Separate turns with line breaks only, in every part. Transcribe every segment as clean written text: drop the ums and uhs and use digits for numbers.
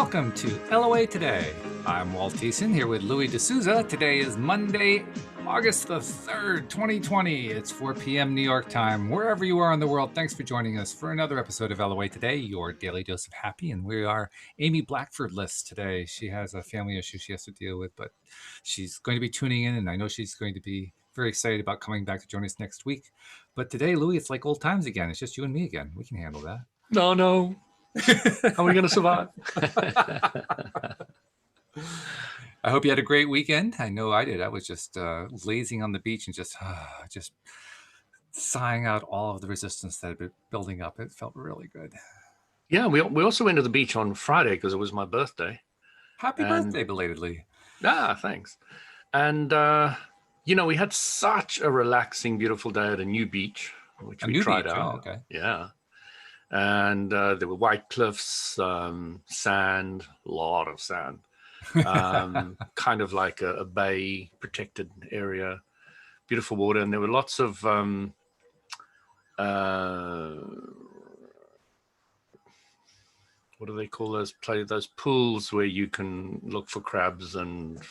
Welcome to LOA Today. I'm Walt Thiessen here with Louis D'Souza. Today is Monday, August the 3rd, 2020. It's 4 p.m. New York time. Wherever you are in the world, thanks for joining us for another episode of LOA Today, your daily dose of happy. And we are Amy Blackford-less today. She has a family issue she has to deal with, but she's going to be tuning in, and I know she's going to be very excited about coming back to join us next week. But today, Louis, it's like old times again. It's just you and me again. We can handle that.
No. How are we going to survive?
I hope you had a great weekend. I know I did. I was just lazing on the beach and just sighing out all of the resistance that had been building up. It felt really good.
Yeah, we also went to the beach on Friday because it was my birthday.
Happy birthday, belatedly.
Thanks. And, we had such a relaxing, beautiful day at a new beach, which we tried out.
Oh, okay.
Yeah. And there were white cliffs, sand, a lot of sand, kind of like a bay protected area, beautiful water. And there were lots of what do they call those pools where you can look for crabs and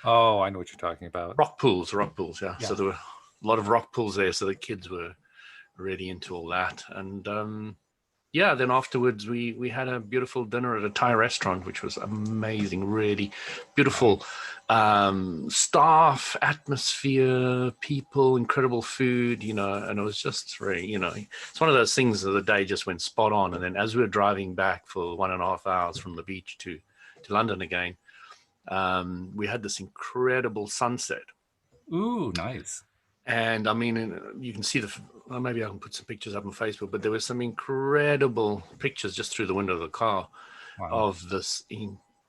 oh, I know what you're talking about.
Rock pools, yeah. So there were a lot of rock pools there, so the kids were really into all that. And then afterwards we had a beautiful dinner at a Thai restaurant, which was amazing, really beautiful. Staff, atmosphere, people, incredible food, and it was just really, it's one of those things that the day just went spot on. And then as we were driving back for 1.5 hours from the beach to London again, we had this incredible sunset.
Ooh, nice.
And I mean, you can see maybe I can put some pictures up on Facebook, but there were some incredible pictures just through the window of the car of this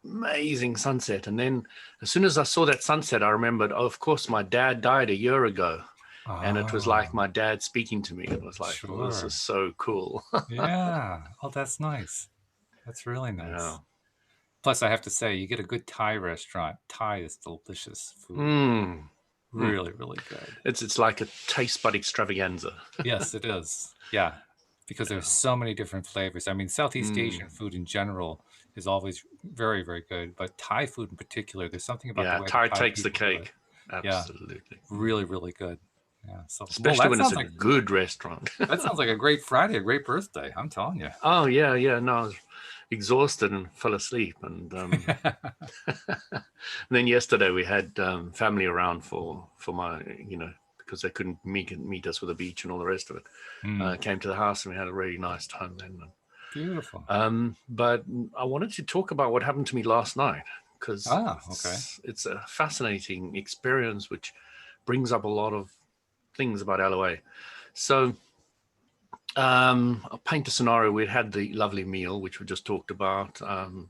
amazing sunset. And then as soon as I saw that sunset, I remembered, of course, my dad died a year ago. And it was like my dad speaking to me. It was like, oh, this is so cool.
Yeah. Oh, that's nice. That's really nice.
Yeah.
Plus, I have to say, you get a good Thai restaurant. Thai is delicious food. Really, really good.
It's like a taste bud extravaganza.
Yes, it is. Yeah, because there's so many different flavors. I mean, Southeast Asian food in general is always very, very good, but Thai food in particular, there's something about the way
Thai takes the cake. Absolutely.
Yeah, really, really good. Yeah, so
especially when it's a good restaurant.
That sounds like a great Friday, a great birthday. I'm telling you.
Oh yeah. No, I was exhausted and fell asleep, and and then yesterday we had family around for my because they couldn't meet us with the beach and all the rest of it. Came to the house and we had a really nice time then.
Beautiful.
But I wanted to talk about what happened to me last night, because it's a fascinating experience which brings up a lot of things about LOA. So I'll paint a scenario. We had the lovely meal, which we just talked about,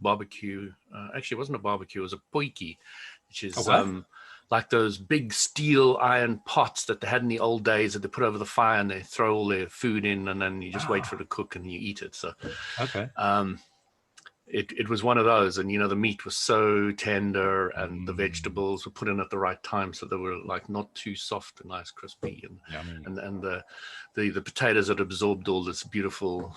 barbecue. Actually, it wasn't a barbecue, it was a poiki, which is like those big steel iron pots that they had in the old days that they put over the fire and they throw all their food in and then you just wait for it to cook and you eat it. So it was one of those, and the meat was so tender and the vegetables were put in at the right time, so they were like not too soft and nice, crispy, and the potatoes had absorbed all this beautiful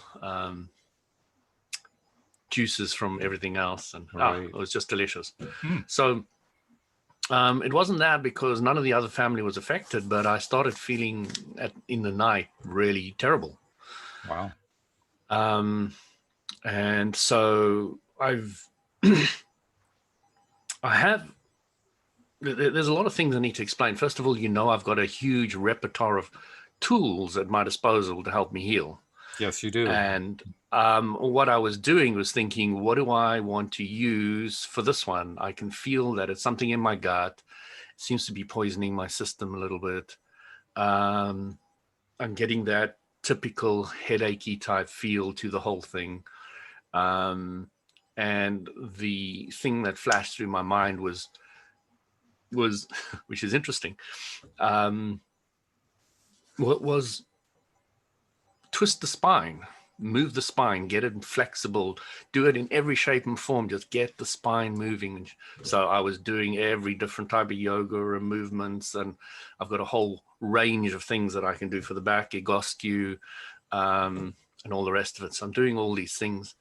juices from everything else, and it was just delicious. So it wasn't that, because none of the other family was affected, but I started feeling in the night really terrible.
Wow.
And so there's a lot of things I need to explain. First of all, I've got a huge repertoire of tools at my disposal to help me heal.
Yes, you do.
And what I was doing was thinking, what do I want to use for this one? I can feel that it's something in my gut. It seems to be poisoning my system a little bit. I'm getting that typical headachy type feel to the whole thing. And the thing that flashed through my mind was which is interesting, what was twist the spine, move the spine, get it flexible, do it in every shape and form, just get the spine moving. So I was doing every different type of yoga and movements, and I've got a whole range of things that I can do for the back, egoscue, and all the rest of it. So I'm doing all these things.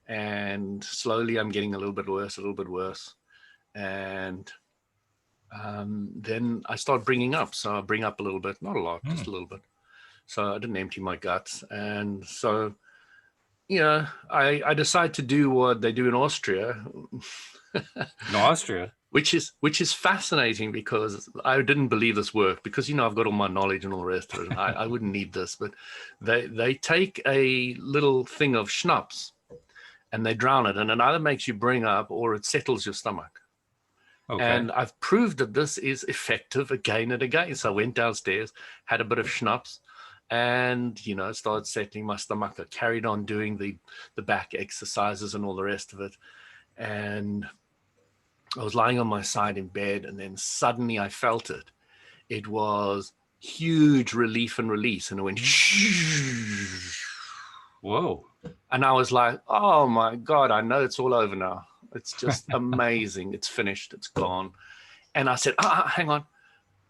And slowly I'm getting a little bit worse, and then I start bringing up. So I bring up a little bit, not a lot, just a little bit. So I didn't empty my guts. And so, I decide to do what they do in Austria.
In Austria?
Which is fascinating, because I didn't believe this worked, because, I've got all my knowledge and all the rest of it. And I wouldn't need this, but they take a little thing of schnapps and they drown it, and it either makes you bring up or it settles your stomach. Okay. And I've proved that this is effective again and again. So I went downstairs, had a bit of schnapps, and, started settling my stomach. I carried on doing the back exercises and all the rest of it. And I was lying on my side in bed, and then suddenly I felt it. It was huge relief and release, and it went shh.
Whoa.
And I was like, oh my God, I know it's all over now. It's just amazing. It's finished. It's gone. And I said, hang on.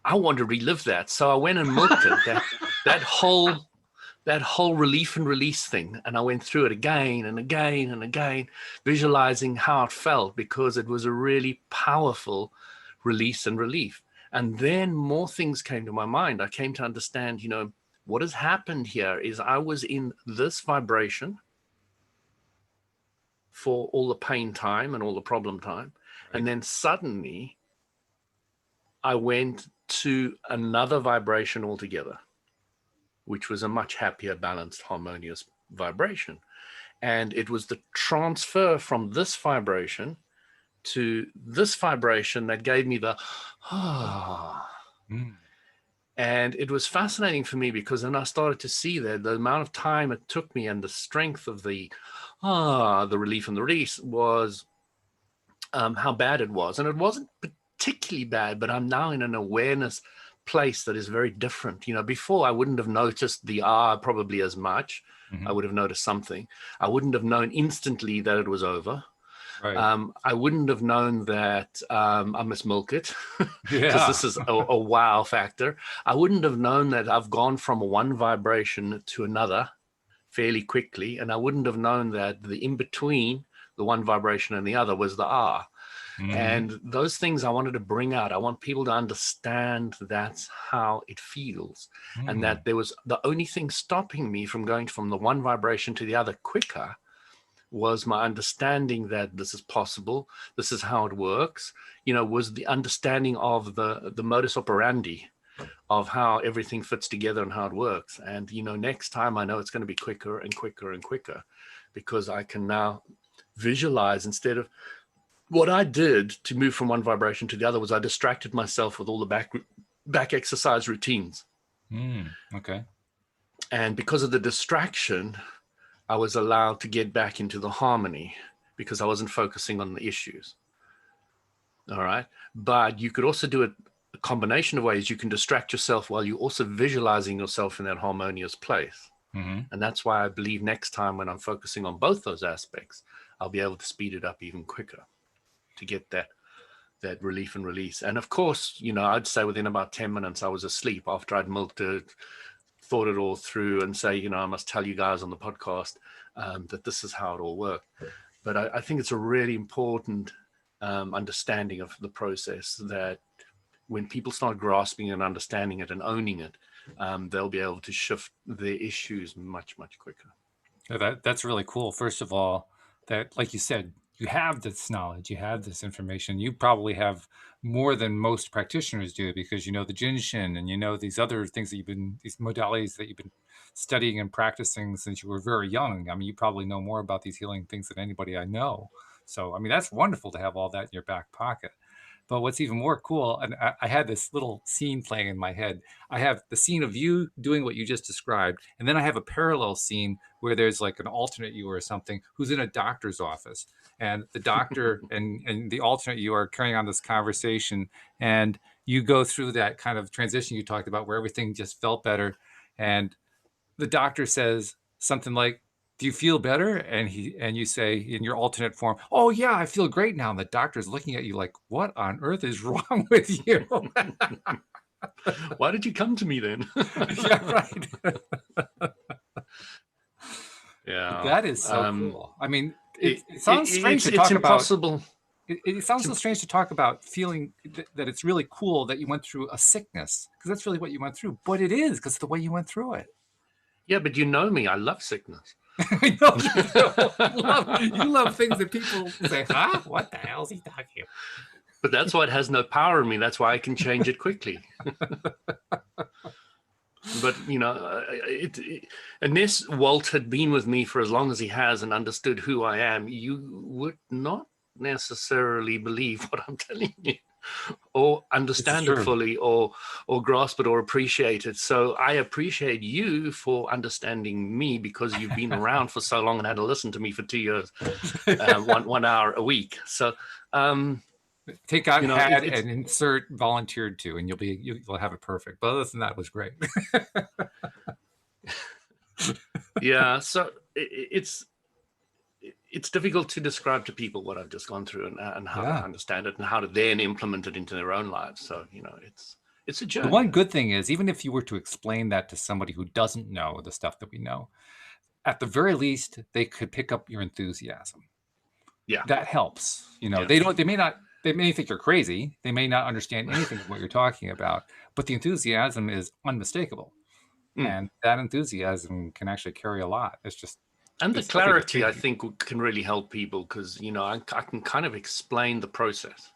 I want to relive that. So I went and milked it, that whole relief and release thing. And I went through it again and again and again, visualizing how it felt, because it was a really powerful release and relief. And then more things came to my mind. I came to understand, what has happened here is I was in this vibration for all the pain time and all the problem time. Right. And then suddenly I went to another vibration altogether, which was a much happier, balanced, harmonious vibration. And it was the transfer from this vibration to this vibration that gave me the And it was fascinating for me, because then I started to see that the amount of time it took me and the strength of the relief and the release was how bad it was. And it wasn't particularly bad, but I'm now in an awareness place that is very different. Before I wouldn't have noticed the probably as much. I would have noticed something. I wouldn't have known instantly that it was over. Right. I wouldn't have known that I must milk it, because this is a wow factor. I wouldn't have known that I've gone from one vibration to another fairly quickly, and I wouldn't have known that the in-between the one vibration and the other was the ah. And those things I wanted to bring out. I want people to understand that's how it feels, and that there was the only thing stopping me from going from the one vibration to the other quicker was my understanding that this is possible, this is how it works, was the understanding of the modus operandi of how everything fits together and how it works. And, next time I know it's going to be quicker and quicker and quicker, because I can now visualize. Instead of what I did to move from one vibration to the other was I distracted myself with all the back exercise routines.
Okay.
And because of the distraction, I was allowed to get back into the harmony, because I wasn't focusing on the issues. All right. But you could also do it a combination of ways. You can distract yourself while you're also visualizing yourself in that harmonious place. And that's why I believe next time, when I'm focusing on both those aspects, I'll be able to speed it up even quicker to get that relief and release. And of course, I'd say within about 10 minutes, I was asleep after I'd milked it, thought it all through, and say, I must tell you guys on the podcast that this is how it all worked. But I think it's a really important understanding of the process, that when people start grasping and understanding it and owning it, they'll be able to shift their issues much, much quicker.
That's really cool. First of all, that, like you said, you have this knowledge, you have this information. You probably have more than most practitioners do, because you know the Jinshin and you know these other things that these modalities that you've been studying and practicing since you were very young. I mean, you probably know more about these healing things than anybody I know. So, I mean, that's wonderful to have all that in your back pocket. But what's even more cool, and I had this little scene playing in my head. I have the scene of you doing what you just described, and then I have a parallel scene where there's like an alternate you or something who's in a doctor's office, and the doctor and the alternate you are carrying on this conversation, and you go through that kind of transition you talked about where everything just felt better, and the doctor says something like, "Do you feel better?" And you say in your alternate form, "Oh yeah, I feel great now." And the doctor's looking at you like, "What on earth is wrong with you?"
Why did you come to me then?
Yeah, right.
Yeah.
That is so cool. I mean, It sounds strange to talk
it's impossible.
about. It sounds so strange to talk about feeling that it's really cool that you went through a sickness, because that's really what you went through. But it is, because the way you went through it.
Yeah, but you know me. I love sickness.
I know you do. You love things that people say, huh? What the hell is he talking about?
But that's why it has no power in me. That's why I can change it quickly. But, you know, unless Walt had been with me for as long as he has and understood who I am, you would not necessarily believe what I'm telling you, or understand it fully, or grasp it or appreciate it. So I appreciate you for understanding me, because you've been around for so long and had to listen to me for 2 years, 1 hour a week. So
take out had and insert volunteered to, and you'll have it perfect. But other than that, it was great.
Yeah, so it's difficult to describe to people what I've just gone through, and how to understand it, and how to then implement it into their own lives. So, you know, it's a journey.
The one good thing is, even if you were to explain that to somebody who doesn't know the stuff that we know, at the very least, they could pick up your enthusiasm.
Yeah,
that helps. You know, they may think you're crazy. They may not understand anything of what you're talking about, but the enthusiasm is unmistakable. And that enthusiasm can actually carry a lot.
And the clarity, I think, can really help people, because, you know, I can kind of explain the process.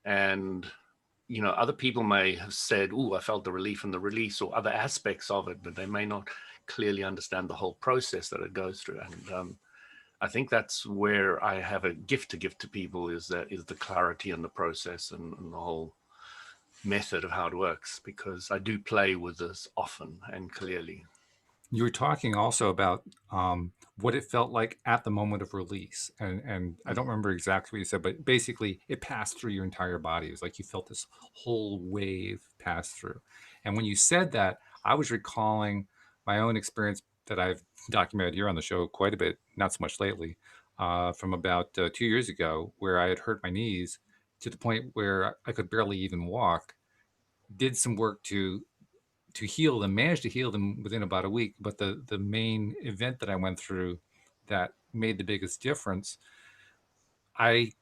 And, you know, other people may have said, "Oh, I felt the relief and the release," or other aspects of it, but they may not clearly understand the whole process that it goes through. And I think that's where I have a gift to give to people, is the clarity and the process, and the whole method of how it works, because I do play with this often and clearly.
You were talking also about what it felt like at the moment of release, and I don't remember exactly what you said, but basically it passed through your entire body. It was like you felt this whole wave pass through. And when you said that, I was recalling my own experience that I've documented here on the show quite a bit, not so much lately, from about 2 years ago, where I had hurt my knees to the point where I could barely even walk. Did some work to heal them, managed to heal them within about a week. But the main event that I went through that made the biggest difference, I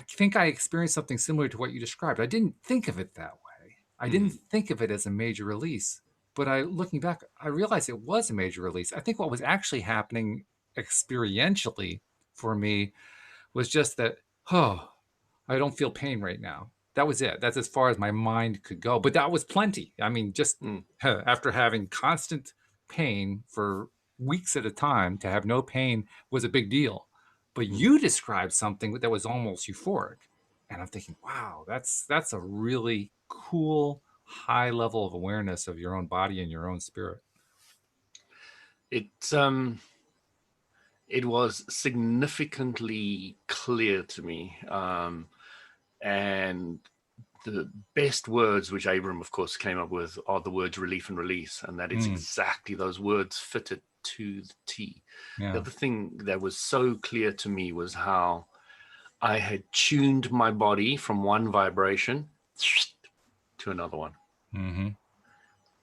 think I experienced something similar to what you described. I didn't think of it that way. I didn't think of it as a major release. But looking back, I realized it was a major release. I think what was actually happening experientially for me was just that, oh, I don't feel pain right now. That was it. That's as far as my mind could go. But that was plenty. I mean, just after having constant pain for weeks at a time, to have no pain was a big deal. But you described something that was almost euphoric. And I'm thinking, wow, that's a really cool, high level of awareness of your own body and your own spirit.
It was significantly clear to me. And the best words, which Abram, of course, came up with, are the words relief and release. And that is exactly those words fitted to the T. Yeah. The other thing that was so clear to me was how I had tuned my body from one vibration to another one.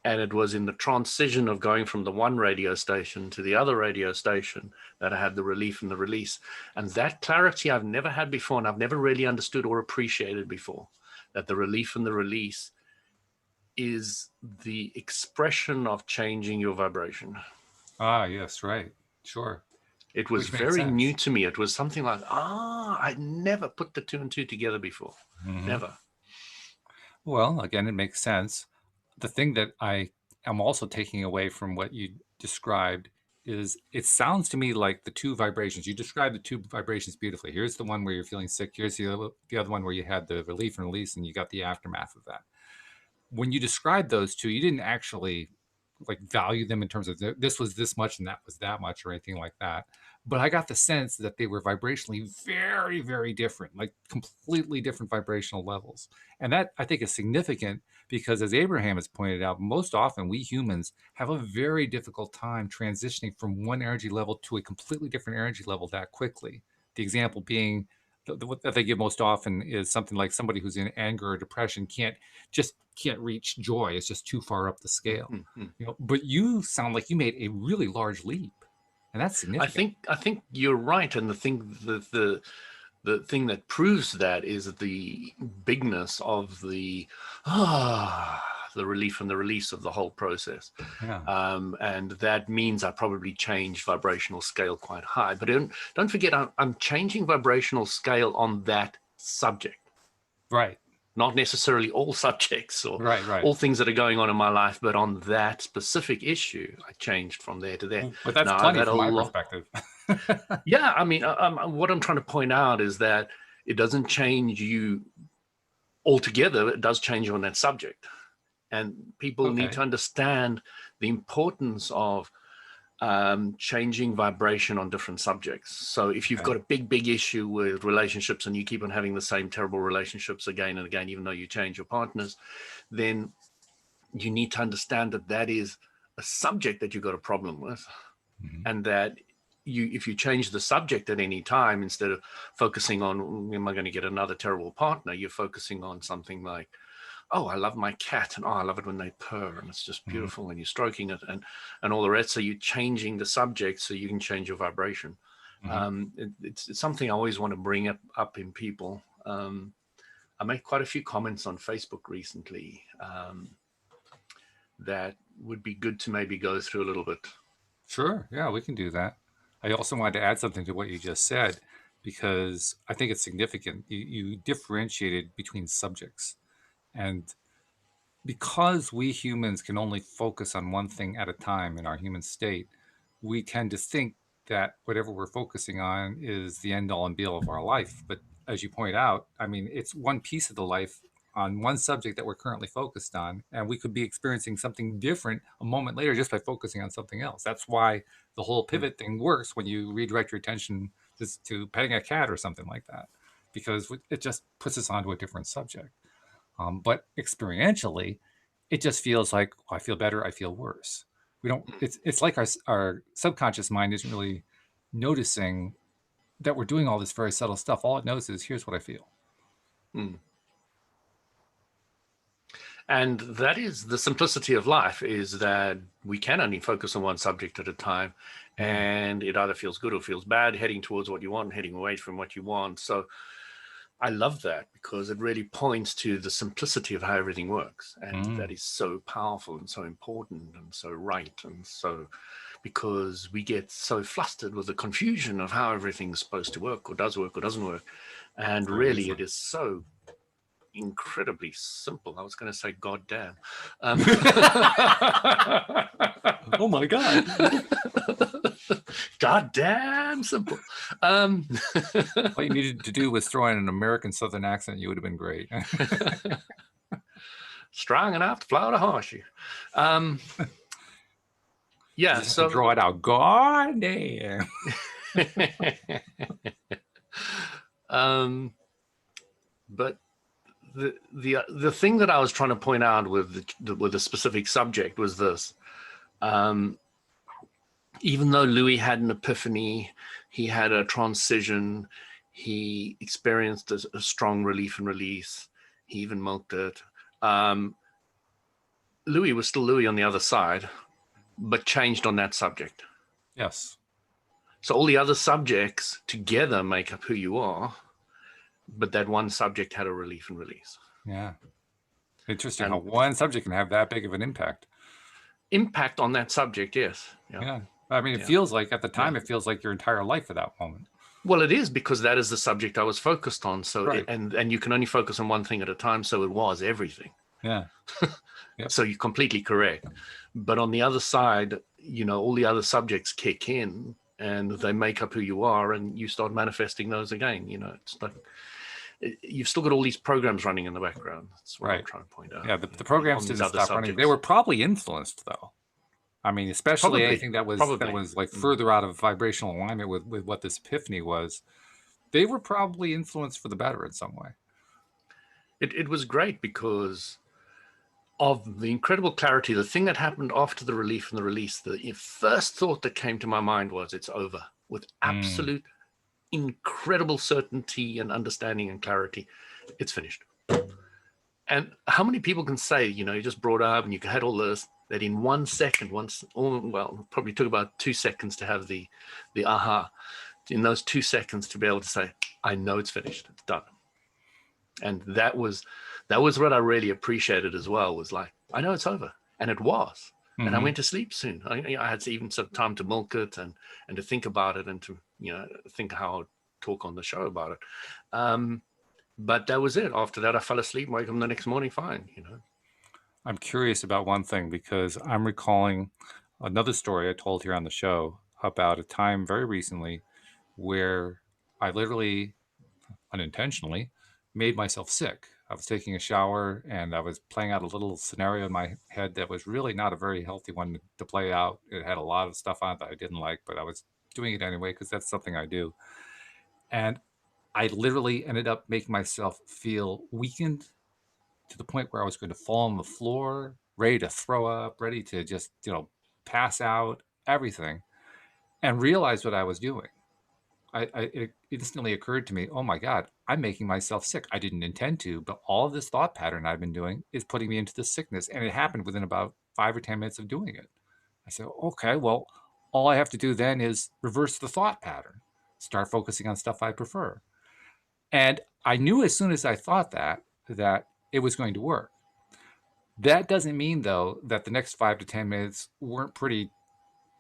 And it was in the transition of going from the one radio station to the other radio station that I had the relief and the release. And that clarity I've never had before, and I've never really understood or appreciated before, that the relief and the release is the expression of changing your vibration.
Ah, yes, right. Sure.
It was very new to me. It was something like, I never put the 2 and 2 together before. Never.
Well, again, it makes sense. The thing that I am also taking away from what you described is, it sounds to me like the two vibrations. You described the two vibrations beautifully. Here's the one where you're feeling sick. Here's the other one where you had the relief and release, and you got the aftermath of that. When you described those two, you didn't actually like value them in terms of this was this much and that was that much or anything like that. But I got the sense that they were vibrationally very, very different, like completely different vibrational levels. And that, I think, is significant because, as Abraham has pointed out, most often we humans have a very difficult time transitioning from one energy level to a completely different energy level that quickly. The example being what they give most often is something like somebody who's in anger or depression can't reach joy. It's just too far up the scale. You know, but you sound like you made a really large leap. And that's significant.
I think you're right. And the thing that proves that is the bigness of the relief and the release of the whole process.
Yeah.
And that means I probably changed vibrational scale quite high. But don't forget, I'm changing vibrational scale on that subject.
Right.
Not necessarily all subjects or
right.
all things that are going on in my life, but on that specific issue, I changed from there to there.
But that's
now,
plenty from my perspective.
Yeah, I mean, what I'm trying to point out is that it doesn't change you altogether. It does change you on that subject. And people need to understand the importance of changing vibration on different subjects. So if you've got a big issue with relationships and you keep on having the same terrible relationships again and again, even though you change your partners, then you need to understand that that is a subject that you've got a problem with. And that if you change the subject at any time, instead of focusing on, am I going to get another terrible partner, you're focusing on something like, oh, I love my cat, and oh, I love it when they purr, and it's just beautiful, and you're stroking it, and all the rest. So you're changing the subject so you can change your vibration. It's something I always want to bring up in people. I made quite a few comments on Facebook recently that would be good to maybe go through a little bit.
Sure. Yeah, we can do that. I also wanted to add something to what you just said, because I think it's significant. You differentiated between subjects. And because we humans can only focus on one thing at a time in our human state, we tend to think that whatever we're focusing on is the end all and be all of our life. But as you point out, I mean, it's one piece of the life on one subject that we're currently focused on, and we could be experiencing something different a moment later just by focusing on something else. That's why the whole pivot thing works when you redirect your attention to petting a cat or something like that, because it just puts us onto a different subject. But experientially, it just feels like, oh, I feel better, I feel worse. We don't. It's like our subconscious mind isn't really noticing that we're doing all this very subtle stuff. All it knows is, here's what I feel.
And that is the simplicity of life, is that we can only focus on one subject at a time, and it either feels good or feels bad, heading towards what you want, heading away from what you want. So I love that, because it really points to the simplicity of how everything works. And that is so powerful and so important and so right. And so, because we get so flustered with the confusion of how everything's supposed to work or doesn't work. And really, it is so incredibly simple. I was going to say, God damn.
Oh my God.
God damn simple.
All you needed to do was throw in an American Southern accent. You would have been great.
Strong enough to float a horseshoe. Yeah, so
draw it out. God damn.
But the thing that I was trying to point out with a specific subject was this. Even though Louis had an epiphany, he had a transition, he experienced a strong relief and release, he even milked it. Louis was still Louis on the other side, but changed on that subject.
Yes.
So all the other subjects together make up who you are, but that one subject had a relief and release.
Yeah. Interesting how one subject can have that big of an impact.
Impact on that subject, yes.
Yeah. I mean, it feels like at the time, it feels like your entire life at that moment.
Well, it is, because that is the subject I was focused on. So, and you can only focus on one thing at a time. So it was everything.
Yeah. Yep.
So you're completely correct. But on the other side, all the other subjects kick in and they make up who you are, and you start manifesting those again. It's like you've still got all these programs running in the background. That's what I'm trying to point out.
Yeah, the programs didn't stop running. They were probably influenced, though. I mean, especially anything that was like further out of vibrational alignment with what this epiphany was. They were probably influenced for the better in some way.
It was great because of the incredible clarity. The thing that happened after the relief and the release, the first thought that came to my mind was, it's over, with absolute incredible certainty and understanding and clarity. It's finished. And how many people can say, you just brought up and you had all this, that in 1 second, probably took about 2 seconds to have the aha. In those 2 seconds to be able to say, I know it's finished, it's done. And that was what I really appreciated as well, was like, I know it's over. And it was. Mm-hmm. And I went to sleep soon. I had even some time to milk it and to think about it and to, think how I'd talk on the show about it. But that was it. After that, I fell asleep, wake up the next morning, fine,
I'm curious about one thing, because I'm recalling another story I told here on the show about a time very recently where I literally, unintentionally, made myself sick. I was taking a shower and I was playing out a little scenario in my head that was really not a very healthy one to play out. It had a lot of stuff on it that I didn't like, but I was doing it anyway because that's something I do. And I literally ended up making myself feel weakened to the point where I was going to fall on the floor, ready to throw up, ready to just, pass out, everything, and realize what I was doing. It instantly occurred to me, oh my God, I'm making myself sick. I didn't intend to, but all of this thought pattern I've been doing is putting me into this sickness. And it happened within about 5 or 10 minutes of doing it. I said, okay, well, all I have to do then is reverse the thought pattern, start focusing on stuff I prefer. And I knew as soon as I thought that it was going to work. That doesn't mean, though, that the next 5 to 10 minutes weren't pretty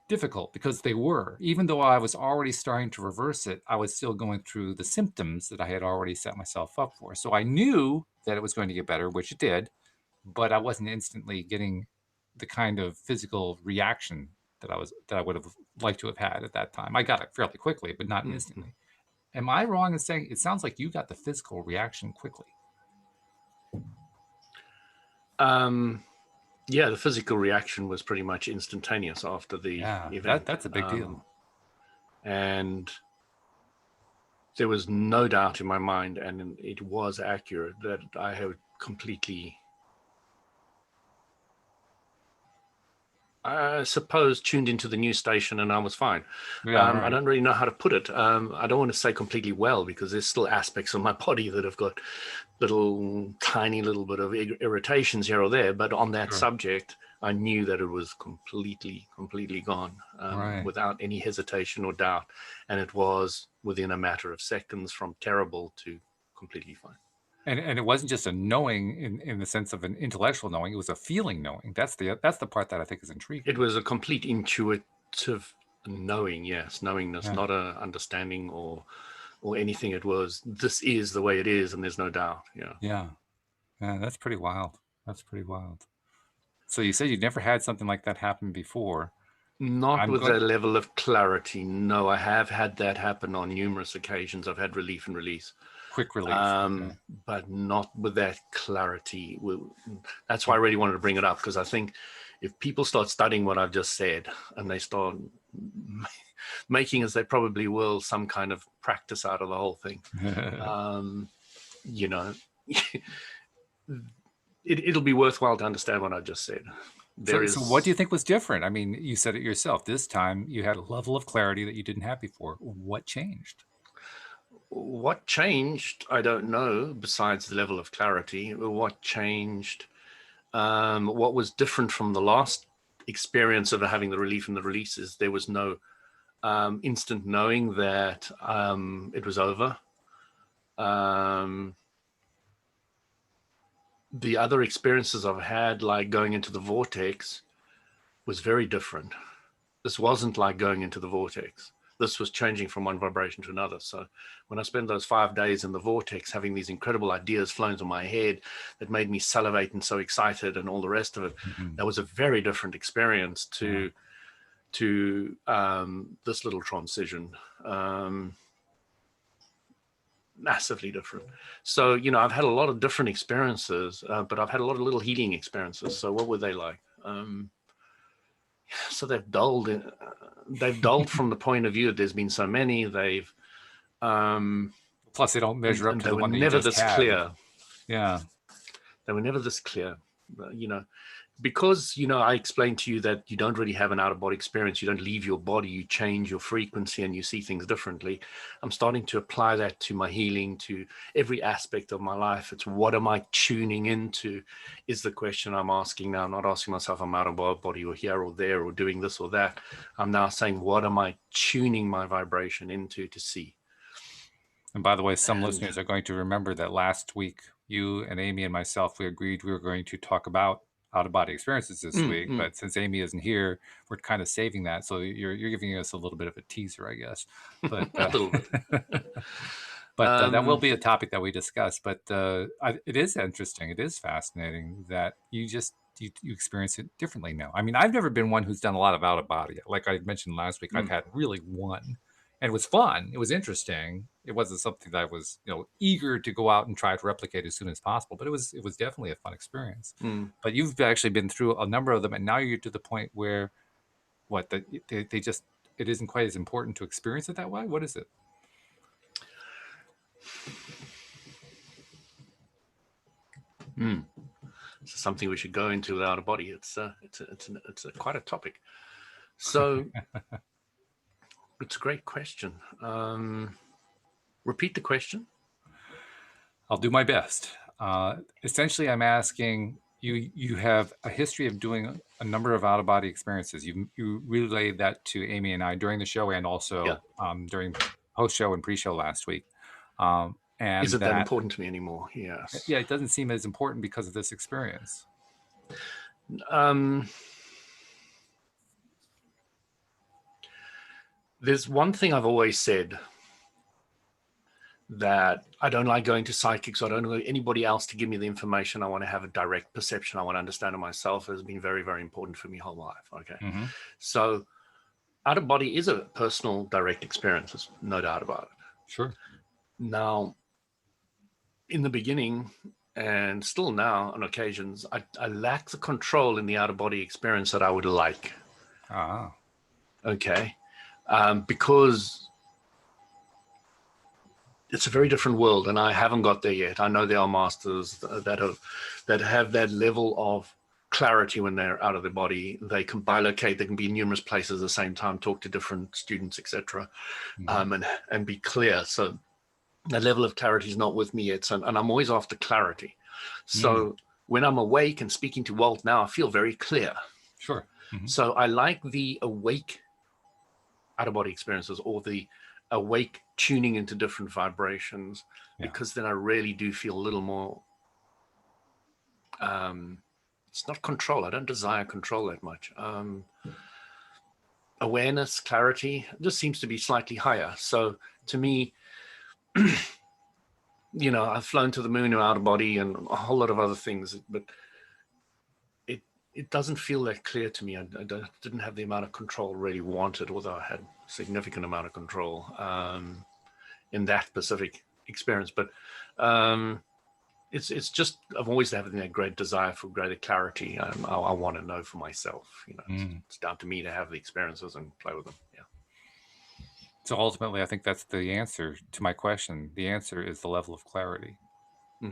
difficult, because they were. Even though I was already starting to reverse it, I was still going through the symptoms that I had already set myself up for. So I knew that it was going to get better, which it did, but I wasn't instantly getting the kind of physical reaction that I would have liked to have had at that time. I got it fairly quickly, but not instantly. Am I wrong in saying it sounds like you got the physical reaction quickly?
Yeah, the physical reaction was pretty much instantaneous after the event.
That's a big deal.
And there was no doubt in my mind, and it was accurate, that I had completely, I suppose, tuned into the news station, and I was fine. Right. I don't really know how to put it. I don't want to say completely well, because there's still aspects of my body that have got tiny little bit of irritations here or there. But on that subject, I knew that it was completely gone, without any hesitation or doubt. And it was within a matter of seconds from terrible to completely fine.
And it wasn't just a knowing in the sense of an intellectual knowing; it was a feeling knowing. That's the part that I think is intriguing.
It was a complete intuitive knowing, yes, knowingness, not a understanding or anything. It was, this is the way it is, and there's no doubt.
Yeah, that's pretty wild. So you said you'd never had something like that happen before.
Not with that level of clarity. No, I have had that happen on numerous occasions. I've had relief and release.
Quick relief.
But not with that clarity. That's why I really wanted to bring it up, because I think if people start studying what I've just said, and they start making, as they probably will, some kind of practice out of the whole thing, it'll be worthwhile to understand what I just said.
So what do you think was different? I mean, you said it yourself. This time you had a level of clarity that you didn't have before. What changed?
What changed, I don't know, besides the level of clarity. What changed, what was different from the last experience of having the relief and the release, is there was no instant knowing that it was over. The other experiences I've had, like going into the vortex, was very different. This wasn't like going into the vortex. This was changing from one vibration to another. So when I spent those 5 days in the vortex, having these incredible ideas flowing to my head that made me salivate and so excited and all the rest of it, that was a very different experience to this little transition. Massively different. So, I've had a lot of different experiences, but I've had a lot of little healing experiences. So what were they like? So they've dulled from the point of view that there's been so many. They've
plus they don't measure up to the one that
never
you just
this
had.
Clear.
Yeah,
they were never this clear. because, I explained to you that you don't really have an out-of-body experience. You don't leave your body, you change your frequency and you see things differently. I'm starting to apply that to my healing, to every aspect of my life. It's what am I tuning into is the question I'm asking now. I'm not asking myself, I'm out of body or here or there or doing this or that. I'm now saying, what am I tuning my vibration into to see?
And by the way, some listeners are going to remember that last week, you and Amy and myself, we agreed we were going to talk about out-of-body experiences this week. But since Amy isn't here, we're kind of saving that. So you're giving us a little bit of a teaser, I guess. But
a little bit.
but that will be a topic that we discuss. But it is interesting. It is fascinating that you experience it differently now. I mean, I've never been one who's done a lot of out-of-body. Like I mentioned last week, I've had really one. And it was fun. It was interesting. It wasn't something that I was, eager to go out and try to replicate as soon as possible. But it was definitely a fun experience. But you've actually been through a number of them, and now you're to the point where, they just, it isn't quite as important to experience it that way. What is it?
It's something we should go into without a body. It's quite a topic. So. It's a great question. Repeat the question.
I'll do my best. Essentially, I'm asking you have a history of doing a number of out-of-body experiences. You relayed that to Amy and I during the show and also during post-show and pre-show last week. And
is it that important to me anymore? Yes.
Yeah, it doesn't seem as important because of this experience.
There's one thing I've always said, that I don't like going to psychics. I don't want anybody else to give me the information. I want to have a direct perception. I want to understand it myself. It has been very, very important for me whole life. Okay. So out of body is a personal direct experience. There's no doubt about it.
Sure.
Now, in the beginning and still now on occasions, I lack the control in the out of body experience that I would like. Okay. Because it's a very different world, and I haven't got there yet. I know there are masters that have that level of clarity when they're out of their body. They can bilocate. They can be in numerous places at the same time, talk to different students, etc., and be clear. So that level of clarity is not with me yet. So, and I'm always after clarity. So when I'm awake and speaking to Walt now, I feel very clear.
Sure.
So I like the awake out-of-body experiences, or the awake tuning into different vibrations, because then I really do feel a little more, it's not control. I don't desire control that much. Awareness, clarity, just seems to be slightly higher. So to me, I've flown to the moon out of body and a whole lot of other things, but it doesn't feel that clear to me. I didn't have the amount of control really wanted, although I had a significant amount of control in that specific experience. But it's just, I've always had that great desire for greater clarity. I want to know for myself. It's down to me to have the experiences and play with them. Yeah.
So ultimately, I think that's the answer to my question. The answer is the level of clarity.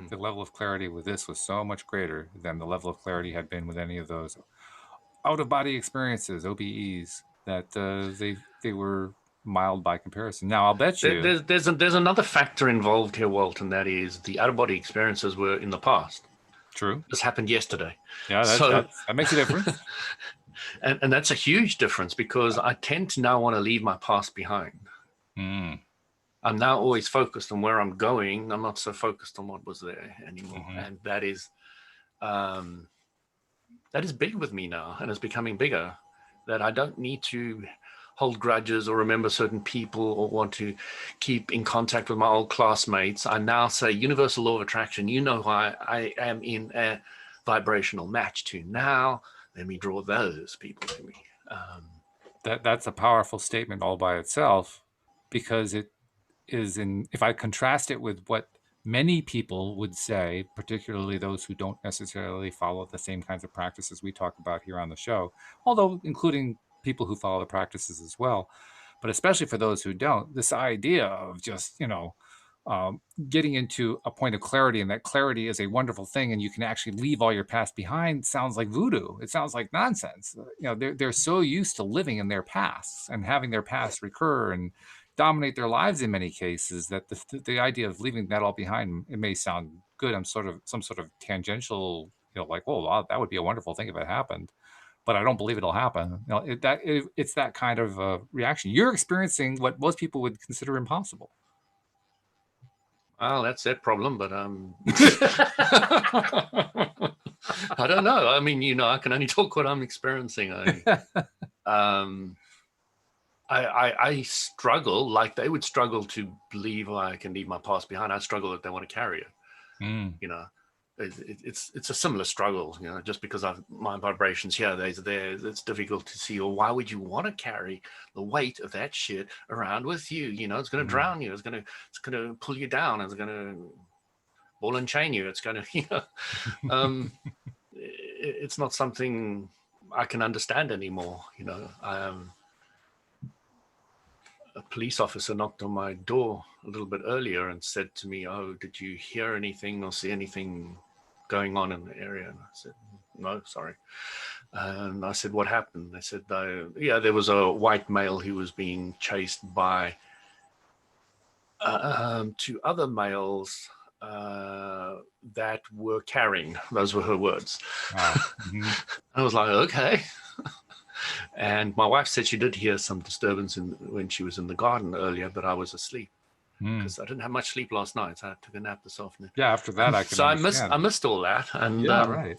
The level of clarity with this was so much greater than the level of clarity had been with any of those out-of-body experiences, OBEs, that they were mild by comparison. Now, I'll bet you...
There's another factor involved here, Walt, and that is the out-of-body experiences were in the past.
True.
This happened yesterday.
Yeah, that makes a difference.
and that's a huge difference, because I tend to now want to leave my past behind. I'm now always focused on where I'm going. I'm not so focused on what was there anymore. And that is big with me now, and it's becoming bigger, that I don't need to hold grudges or remember certain people or want to keep in contact with my old classmates. I now say, universal law of attraction, why I am in a vibrational match to now. Let me draw those people to me.
That's a powerful statement all by itself, because it is if I contrast it with what many people would say, particularly those who don't necessarily follow the same kinds of practices we talk about here on the show, although including people who follow the practices as well, but especially for those who don't, this idea of just, getting into a point of clarity, and that clarity is a wonderful thing, and you can actually leave all your past behind, sounds like voodoo. It sounds like nonsense. They're so used to living in their pasts and having their past recur and dominate their lives in many cases, that the idea of leaving that all behind, it may sound good. I'm some sort of tangential, like, oh, wow, that would be a wonderful thing if it happened, but I don't believe it'll happen. It's that kind of reaction. You're experiencing what most people would consider impossible.
Well, that's that problem, but I don't know. I mean, I can only talk what I'm experiencing. I struggle, like they would struggle to believe I can leave my past behind. I struggle that they want to carry it. It's a similar struggle. Just because my vibrations here, there, it's difficult to see. Or why would you want to carry the weight of that shit around with you? It's going to drown you. It's going to pull you down. It's going to ball and chain you. It's going to, it's not something I can understand anymore. A police officer knocked on my door a little bit earlier and said to me, "Oh, did you hear anything or see anything going on in the area?" And I said, "No, sorry." And I said, "What happened?" They said, there was a white male who was being chased by two other males that were carrying. Those were her words. Wow. Mm-hmm. I was like, okay. And my wife said she did hear some disturbance when she was in the garden earlier, but I was asleep because I didn't have much sleep last night. So I took a nap this afternoon.
Yeah, after that I could understand.
I missed all that. And
right.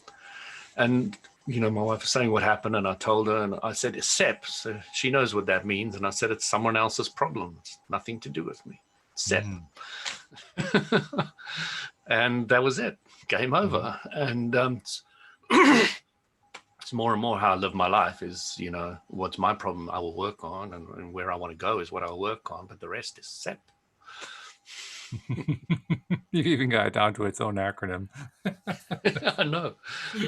And my wife was saying what happened, and I told her, and I said, "It's SEP." So she knows what that means. And I said, "It's someone else's problem. It's nothing to do with me. SEP." And that was it. Game over. And it's more and more how I live my life is, what's my problem I will work on, and where I want to go is what I'll work on, but the rest is SEP.
You've even got it down to its own acronym.
I know.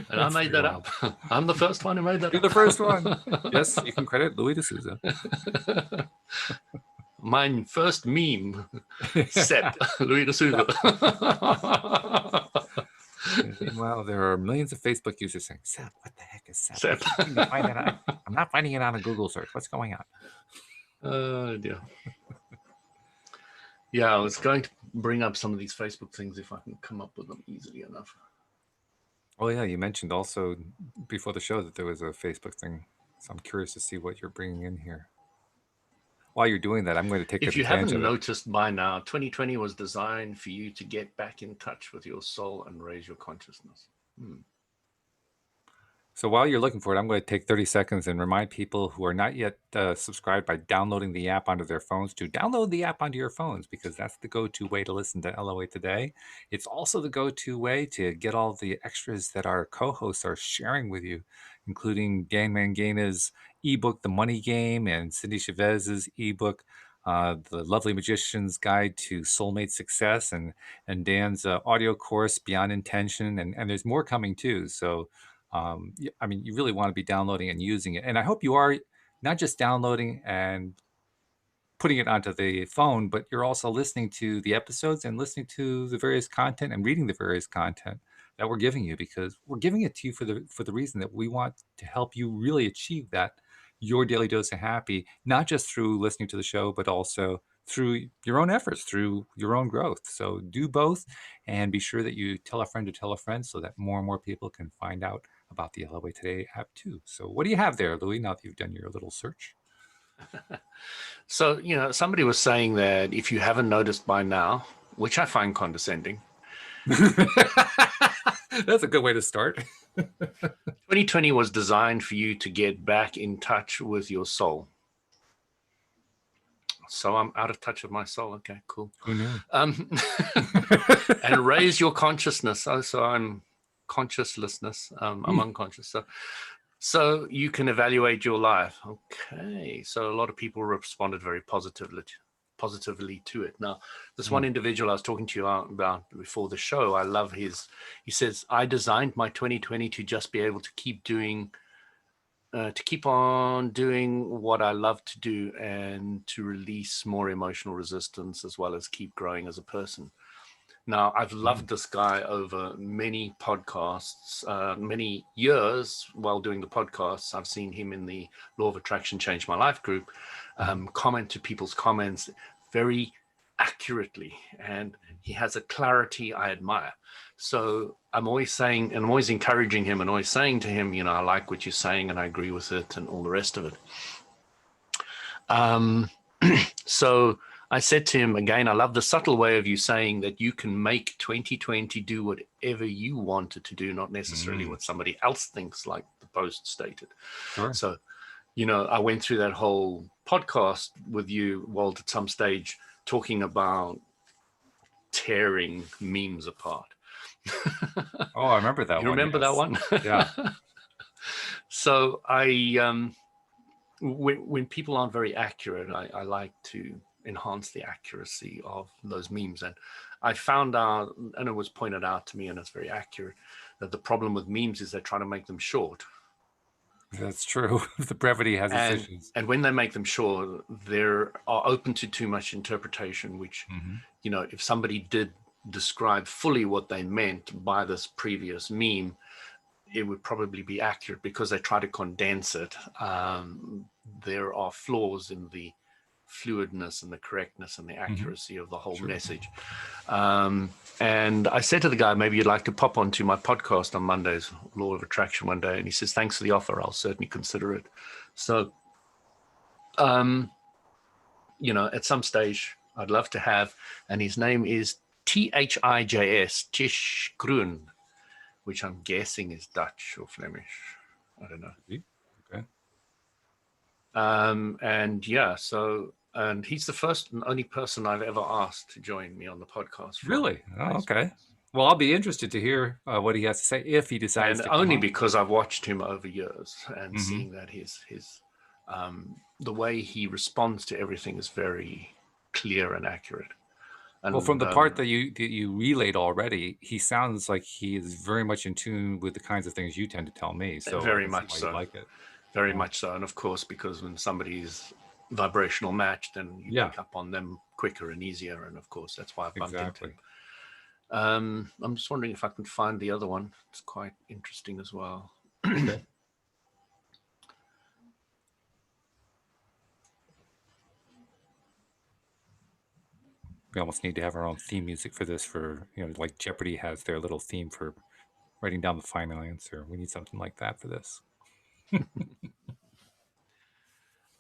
And I made that up. I'm the first one who made that up.
You're the first one. Yes, you can credit Louis D'Souza.
My first meme, SEP, Louis D'Souza.
Meanwhile, there are millions of Facebook users saying, "SEP, what the heck is SEP?
SEP.
I'm not finding it on a Google search. What's going on?"
Oh, dear. Yeah, I was going to bring up some of these Facebook things if I can come up with them easily enough.
Oh, yeah, you mentioned also before the show that there was a Facebook thing. So I'm curious to see what you're bringing in here. While you're doing that, I'm going to take
If you haven't noticed by now, 2020 was designed for you to get back in touch with your soul and raise your consciousness.
So while you're looking for it, I'm going to take 30 seconds and remind people who are not yet subscribed by downloading the app onto their phones to download the app onto your phones, because that's the go-to way to listen to LOA Today. It's also the go-to way to get all the extras that our co-hosts are sharing with you, including Dan Mangana's ebook, The Money Game, and Cindy Chavez's ebook, The Lovely Magician's Guide to Soulmate Success, and Dan's audio course, Beyond Intention, and there's more coming too. So I mean, you really want to be downloading and using it. And I hope you are not just downloading and putting it onto the phone, but you're also listening to the episodes and listening to the various content and reading the various content that we're giving you, because we're giving it to you for the reason that we want to help you really achieve that, your daily dose of happy, not just through listening to the show, but also through your own efforts, through your own growth. So do both, and be sure that you tell a friend to tell a friend so that more and more people can find out about the LOA Today app too. So what do you have there, Louis, now that you've done your little search?
So, somebody was saying that if you haven't noticed by now, which I find condescending.
That's a good way to start.
2020 was designed for you to get back in touch with your soul. So I'm out of touch with my soul. Okay, cool.
Who knew?
And raise your consciousness. So I'm consciouslessness. I'm unconscious. So you can evaluate your life. Okay. So a lot of people responded very positively to it. Now, this one individual I was talking to you about before the show, I love he says, "I designed my 2020 to just be able to keep doing to keep on doing what I love to do and to release more emotional resistance as well as keep growing as a person. Now, I've loved this guy over many podcasts, many years while doing the podcasts. I've seen him in the Law of Attraction Change My Life group, comment to people's comments very accurately, and he has a clarity I admire. So I'm always saying, and I'm always encouraging him and always saying to him, I like what you're saying and I agree with it and all the rest of it. So I said to him again, I love the subtle way of you saying that you can make 2020 do whatever you want it to do, not necessarily what somebody else thinks, like the post stated.
Sure.
So, I went through that whole podcast with you, Walt, at some stage, talking about tearing memes apart.
Oh, I remember that one.
You remember that one?
Yeah.
So when people aren't very accurate, I like to enhance the accuracy of those memes. And I found out, and it was pointed out to me, and it's very accurate, that the problem with memes is they try to make them short.
That's true. The brevity has its issues.
And when they make them short, they are open to too much interpretation, which, if somebody did describe fully what they meant by this previous meme, it would probably be accurate because they try to condense it. There are flaws in the fluidness and the correctness and the accuracy of the whole message. And I said to the guy, maybe you'd like to pop onto my podcast on Mondays, Law of Attraction, one day. And he says, thanks for the offer. I'll certainly consider it. So, at some stage, I'd love to have, and his name is THIJS, Tish Groen, which I'm guessing is Dutch or Flemish. I don't know.
Okay.
And he's the first and only person I've ever asked to join me on the podcast.
Really? Oh, okay. Well, I'll be interested to hear what he has to say if he decides to.
And only because I've watched him over years and seeing that his the way he responds to everything is very clear and accurate. And,
well, from the part that you relayed already, he sounds like he is very much in tune with the kinds of things you tend to tell me. So
very much so.
Like it.
Very much so. And of course, because when somebody's vibrational match, then you pick up on them quicker and easier. And of course, that's why I've bumped into him. I'm just wondering if I can find the other one. It's quite interesting as well.
We almost need to have our own theme music for this, for like Jeopardy has their little theme for writing down the final answer. We need something like that for this.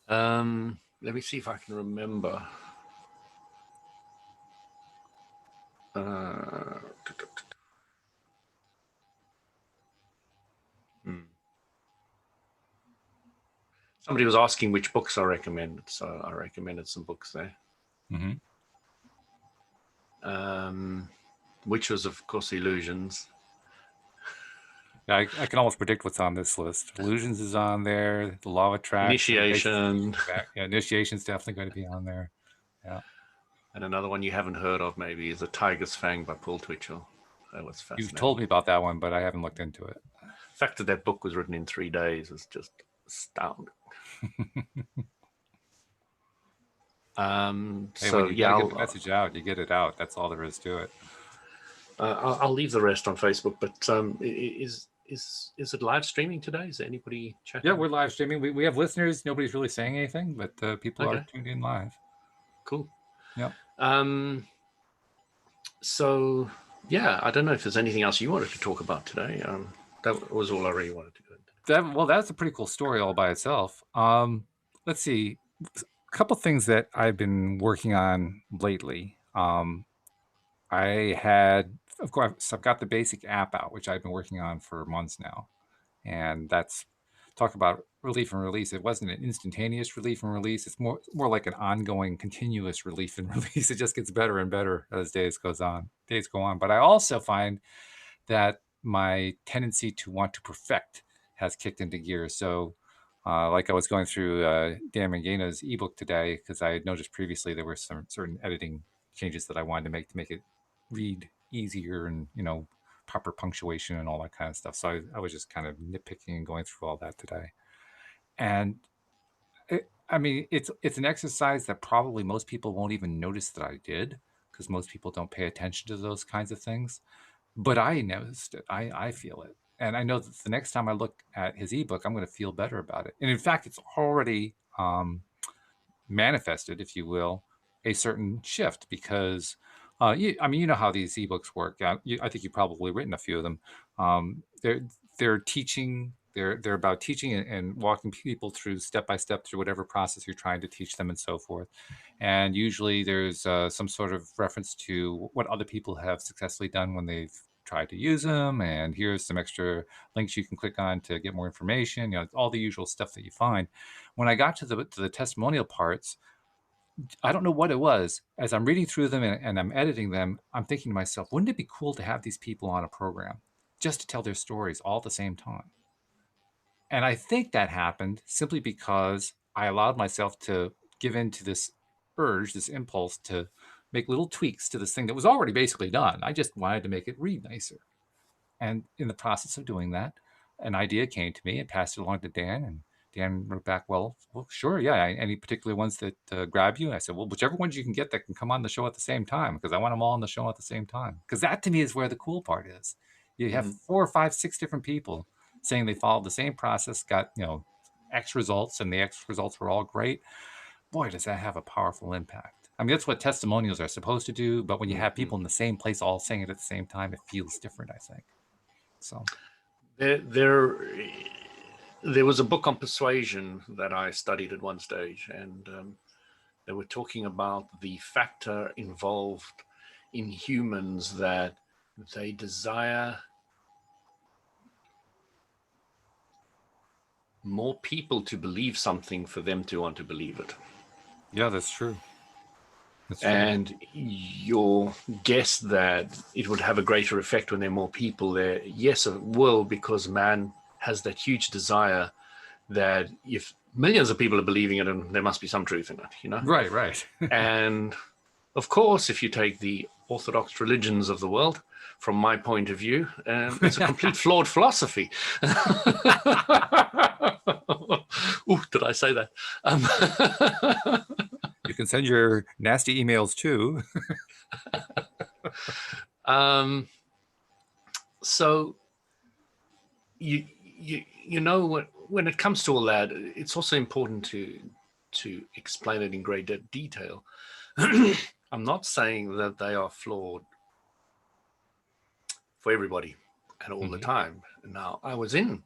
Let me see if I can remember. Somebody was asking which books I recommended, so I recommended some books there. Which was, of course, Illusions.
Yeah, I can almost predict what's on this list. Illusions is on there. The Law of Attraction.
Initiation.
Initiation's definitely going to be on there. Yeah.
And another one you haven't heard of maybe is A Tiger's Fang by Paul Twitchell. That was fascinating.
You've told me about that one, but I haven't looked into it.
The fact that book was written in 3 days is just astounding.
Hey, you get the message out, you get it out. That's all there is to it.
I'll leave the rest on Facebook, but is it live streaming today? Is there anybody chatting?
Yeah, we're live streaming. We have listeners. Nobody's really saying anything, but people are tuned in live.
Cool.
Yeah.
So yeah, I don't know if there's anything else you wanted to talk about today. That was all I really wanted to go into.
That's a pretty cool story all by itself. Let's see. A couple things that I've been working on lately. Of course, I've got the basic app out, which I've been working on for months now. And that's talk about relief and release. It wasn't an instantaneous relief and release. It's more like an ongoing, continuous relief and release. It just gets better and better as days go on. But I also find that my tendency to want to perfect has kicked into gear. So like I was going through Dan Mangana's ebook today, because I had noticed previously there were some certain editing changes that I wanted to make it read easier and, proper punctuation and all that kind of stuff. So I was just kind of nitpicking and going through all that today. And I mean, it's an exercise that probably most people won't even notice that I did, because most people don't pay attention to those kinds of things. But I noticed it. I feel it. And I know that the next time I look at his ebook, I'm going to feel better about it. And in fact, it's already manifested, if you will, a certain shift because, I mean, you know how these ebooks work. I think you've probably written a few of them. They're teaching. They're about teaching and walking people through step by step through whatever process you're trying to teach them and so forth. And usually there's some sort of reference to what other people have successfully done when they've tried to use them. And here's some extra links you can click on to get more information. You know, all the usual stuff that you find. When I got to the testimonial parts, I don't know what it was. As I'm reading through them and I'm editing them, I'm thinking to myself, wouldn't it be cool to have these people on a program just to tell their stories all at the same time? And I think that happened simply because I allowed myself to give in to this urge, this impulse to make little tweaks to this thing that was already basically done. I just wanted to make it read nicer. And in the process of doing that, an idea came to me and passed it along to Dan. And Dan wrote back, well, sure. Yeah. Any particular ones that grab you? And I said, well, whichever ones you can get that can come on the show at the same time, because I want them all on the show at the same time. Because that to me is where the cool part is. You have 4 or 5, 6 different people saying they followed the same process, got, X results, and the X results were all great. Boy, does that have a powerful impact. I mean, that's what testimonials are supposed to do. But when you have people in the same place all saying it at the same time, it feels different, I think. So
there was a book on persuasion that I studied at one stage, and they were talking about the factor involved in humans that they desire more people to believe something for them to want to believe it.
Yeah, that's true.
And your guess that it would have a greater effect when there are more people there, yes, it will, because man has that huge desire that if millions of people are believing it, and there must be some truth in it,
Right.
And of course, if you take the orthodox religions of the world, from my point of view, it's a complete flawed philosophy. Ooh, did I say that?
You can send your nasty emails too.
So you know what, when it comes to all that, it's also important to explain it in great detail. I'm not saying that they are flawed for everybody and all the time. Now, I was in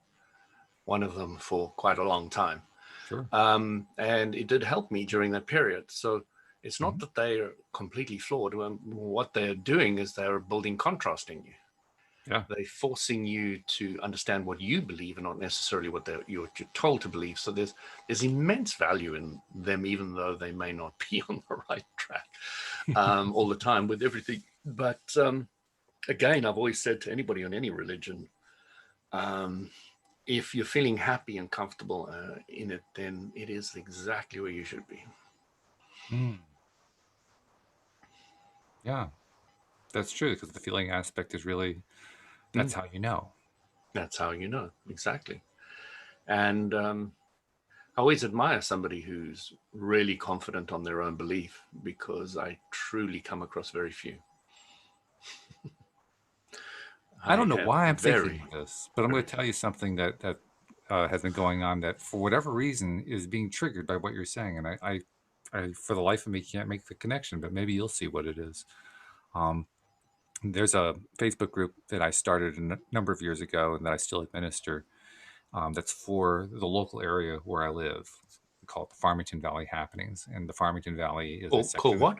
one of them for quite a long time.
Sure.
And it did help me during that period. So it's not that they are completely flawed. What they're doing is they're building contrast in you.
Yeah.
They're forcing you to understand what you believe and not necessarily what you're told to believe. So there's immense value in them, even though they may not be on the right track all the time with everything. But again, I've always said to anybody on any religion, if you're feeling happy and comfortable in it, then it is exactly where you should be.
Yeah, that's true, because the feeling aspect is really, that's how you know.
That's how you know, exactly. And I always admire somebody who's really confident on their own belief, because I truly come across very few.
I don't know why I'm thinking this, but I'm going to tell you something that has been going on that, for whatever reason, is being triggered by what you're saying. And I for the life of me, can't make the connection, but maybe you'll see what it is. There's a Facebook group that I started a number of years ago and that I still administer, that's for the local area where I live. We call it the Farmington Valley Happenings. And the Farmington Valley is a section.
Called what?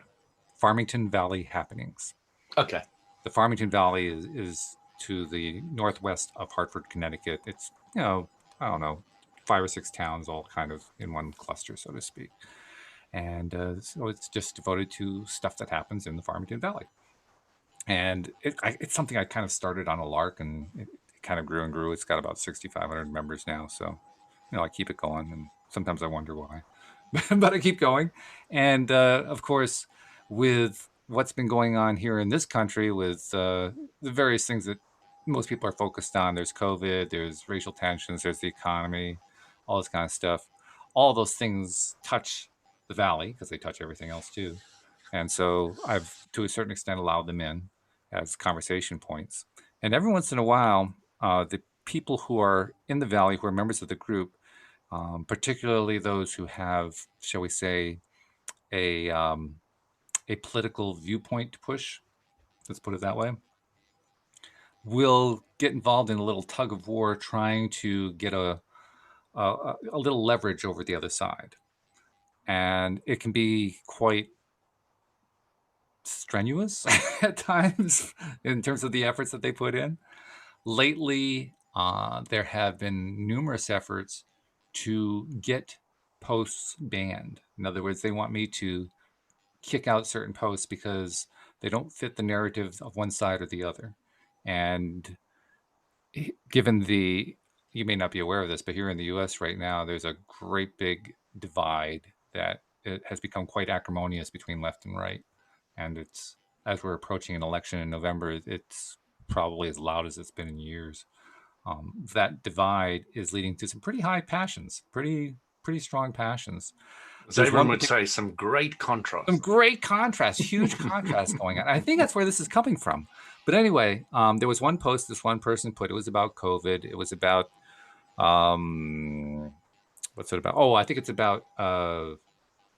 Farmington Valley Happenings.
Okay.
The Farmington Valley is to the northwest of Hartford, Connecticut. It's, I don't know, 5 or 6 towns all kind of in one cluster, so to speak. And so it's just devoted to stuff that happens in the Farmington Valley. And it's something I kind of started on a lark, and it kind of grew and grew. It's got about 6,500 members now. So, I keep it going, and sometimes I wonder why, but I keep going. And of course, with what's been going on here in this country with the various things that most people are focused on, there's COVID, there's racial tensions, there's the economy, all this kind of stuff. All those things touch the valley because they touch everything else too. And so I've, to a certain extent, allowed them in as conversation points. And every once in a while, the people who are in the valley, who are members of the group, particularly those who have, shall we say, a political viewpoint to push, let's put it that way, will get involved in a little tug of war trying to get a little leverage over the other side. And it can be quite strenuous at times in terms of the efforts that they put in. Lately, there have been numerous efforts to get posts banned. In other words, they want me to kick out certain posts because they don't fit the narrative of one side or the other. And given you may not be aware of this, but here in the US right now, there's a great big divide that it has become quite acrimonious between left and right. And it's, as we're approaching an election in November, it's probably as loud as it's been in years. That divide is leading to some pretty high passions, pretty strong passions.
As everyone would say, some great contrast.
Some great contrast, huge contrast going on. I think that's where this is coming from. But anyway, there was one post this one person put. It was about COVID. It was about, what's it about? Oh, I think it's about,